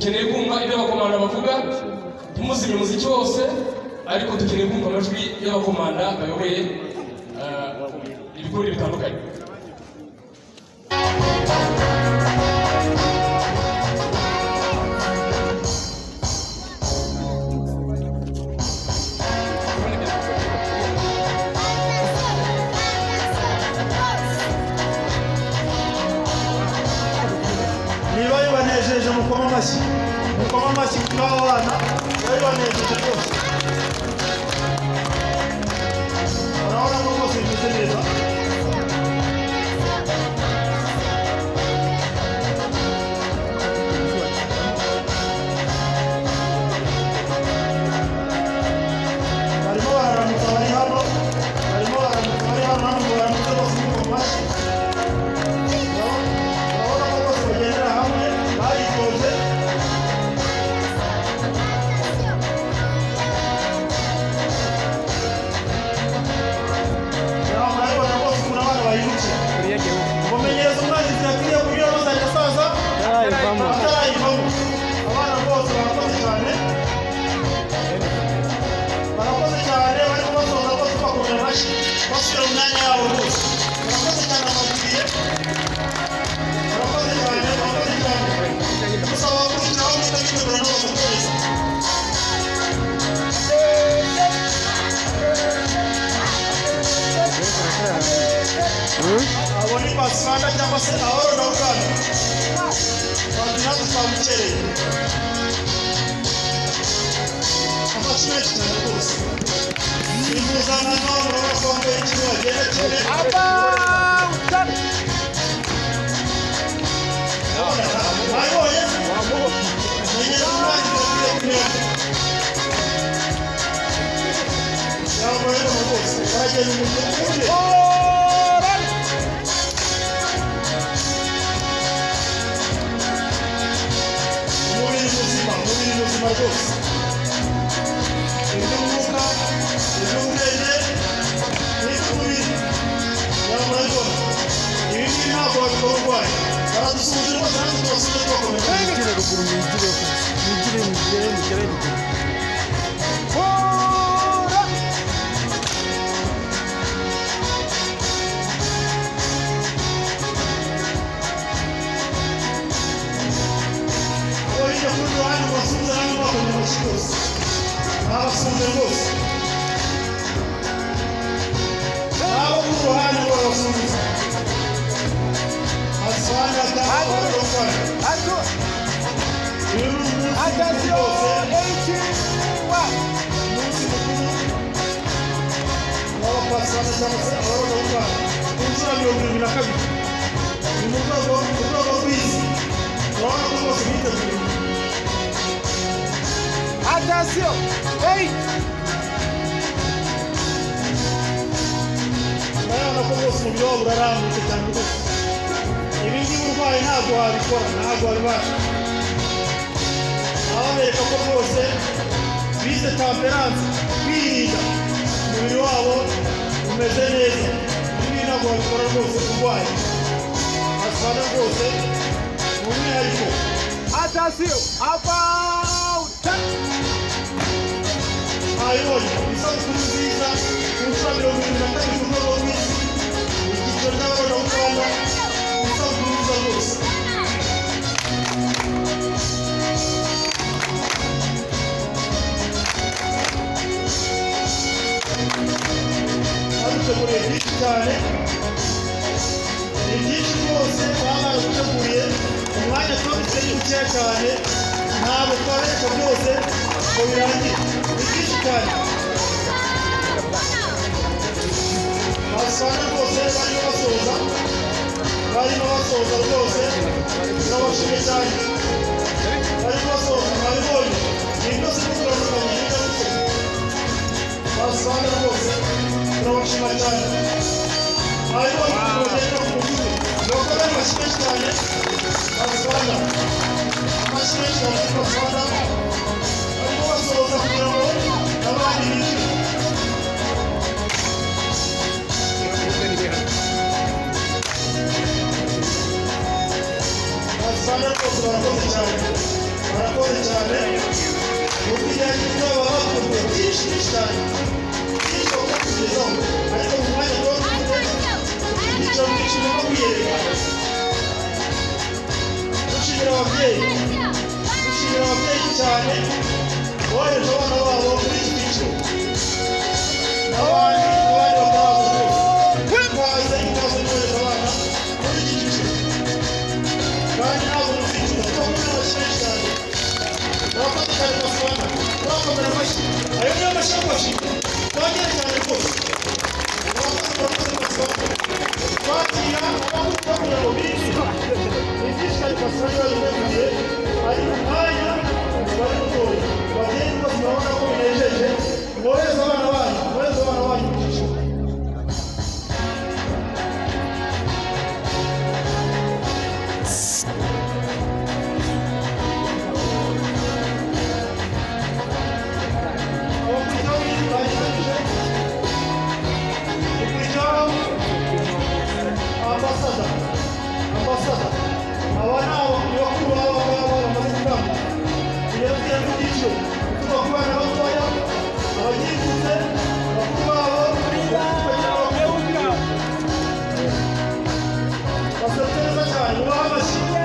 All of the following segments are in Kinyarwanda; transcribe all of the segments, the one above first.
dukeneye kumva ibyo abakomanda bavuga, ntimuzimye umuziki wose, ariko dukeneye kumva amajwi y'abakomanda bayoboye ibikorwa bitandukanye. niba bibanejeje mukoma amashyi kuri abo bana, niba bibanejeje rwose, urabona ko rwose bimeze neza. barimo bararamutsa bari hano, ntabwo baramutse bose mukoma amashyi. urabona ko bose bagendera hamwe baritoze. murabibona rwose ukuntu abana bahindukira. ubumenyereza umwanditsi yakwiye kugira ngo azajya asaza atarayivamo. abana bose barakoze cyane, barimo basoza rwose bakomera amashyi basubira mu myanya yabo rwose. barakoze cyane amabwiriye, barakoze cyane. dusaba gukurikiraho mwita bitegura no bamutoreza. abo ni Pasifanda cyangwa se Ahoro na Uganda. Batinazi twamukereye. amashyi menshi cyane rwose. impuzankano urabona ko wambaye ikintu bagenda kimwe. mwabibonye? menyera umwanya bakwiye kureba. yambaye no rwose baragenda umutwe. umubiri muzima rwose. iby'umwuka, iby'ubwenge, n'iby'umubiri. yambaye rwose. ibi ngibi ntabwo babikora urwaye. baradusuhuza rwose natwe tubasubize twakomeza. hirya kuri ruhande basuhuza namwe bakomeza amashyi rwose. nabasuhuze rwose. nabo ku ruhande barabasuhuza. Pasifanda cyangwa Ahoro na Uganda. uyu ni umunsi mukuru rwose. umunsi mukuru w'abapasifanda cyangwa se Ahoro na Uganda ku nshuro ya 72. ni mu rwego rw'isi. urabona ko rwose biteguye. Attention! Hey! urabona ko rwose umubiri wabo urarambutse cyane rwose. ibi ngibi urwaye ntabwo wabikora, ntabwo wabibasha. ababereka ko rwose bize temperanse, kwirinda umubiri wabo umeze neza. ibi ngibi ntabwo wabikora rwose urwaye. Pasifanda rwose ni umwihariko. Attention! About! mwabibonye isabukuru nziza ku nshuro ya 72 ku rwego rw'isi. icyiciro cy'Ahoro na Uganda, isabukuru nziza rwose. baduteguriye byinshi cyane, ni byinshi rwose baba baraduteguriye. umwanya twabitse ni mukeya cyane, ntabwo twareka byose ngo birangire. ni byinshi cyane. Pasifanda rwose barimo basoza rwose. turabashimye cyane. barimo basoza, mwabibonye. ni byose bitandukanye hirya no hino. Pasifanda rwose turabashima cyane. mwabibonye ukuntu bagenda ku mudugudu. bakora amashyi menshi cyane. Pasifanda amashyi menshi cyane kuri Pasifanda. barimo basoza kugira ngo n'abandi bigire. Pasifanda rwose barakoze cyane. barakoze cyane mu bijyanye n'abo bakoze byinshi cyane byinshi bakugezaho ariko mu mwanya wo ibyiciro byinshi no kwiyereka dushimira ababyeyi cyane bohereje abana babo muri iki cyiciro n'abandi batarabuze ikaze yohereza abana muri iki cyiciro kandi ntabwo dufite twakomera amashyi cyane turakoze cyane basanga turakomera amashyi ayo niyo mashyi y'amashyi twongere cyane rwose turakoze basanga twakira abahutu kugira ngo binjire ibyishikari basanga babimenyeye ari mu mwanya bari gutora ababyeyi bose urabona ko binejeje mwohereze abana banyu mu cyiciro ambasada aba ni abakuru baba bamaze kugamba kugera kugera mu byiciro kuva ku bana batoya abagikutse bakuru babo basetse neza cyane ubaha amashyi rwose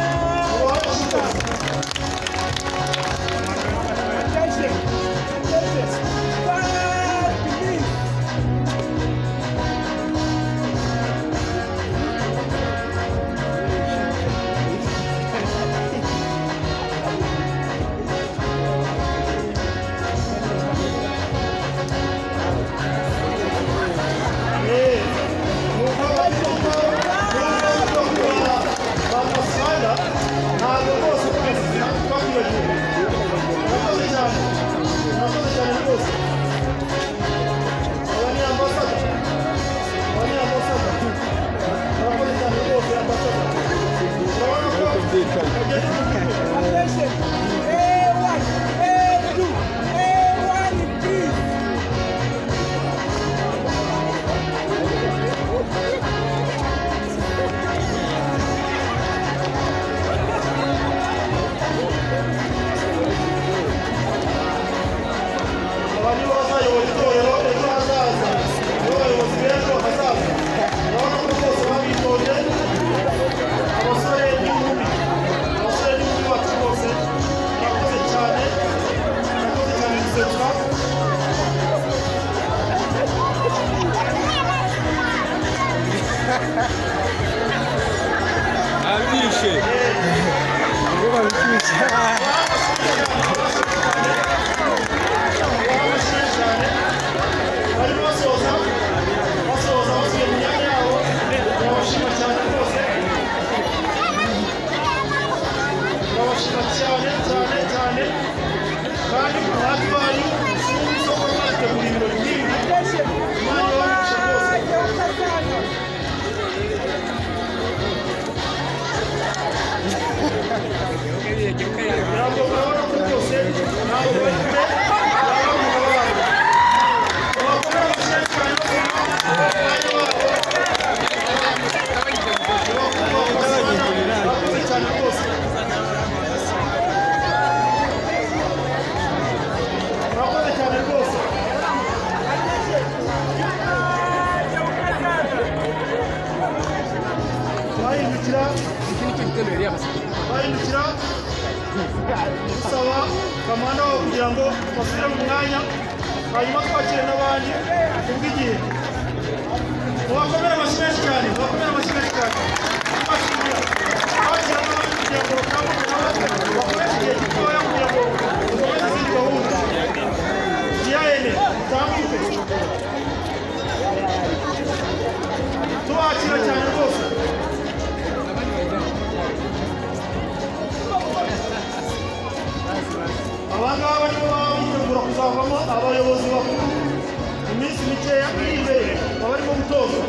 bahindukira gusaba kamanda wabo kugira ngo basubire mu mwanya hanyuma twakire n'abandi kubw'igihe mubakomere amashyi menshi cyane twakira n'abandi kugira ngo bakomeze igihe gitoya kugira ngo dukomeze izindi gahunda giyahene utambuke tubakira cyane rwose abangaba nibo baba bitegura kuzavamo abayobozi bakuru iminsi mikeya iri imbere baba barimo gutozwa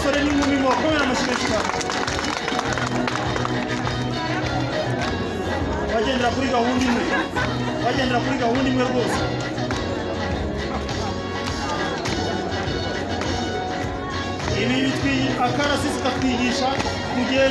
abasore n'inkumi mubakomera amashyi menshi cyane bagendera kuri gahunda imwe rwose ibi akarasisi katwigisha kugenda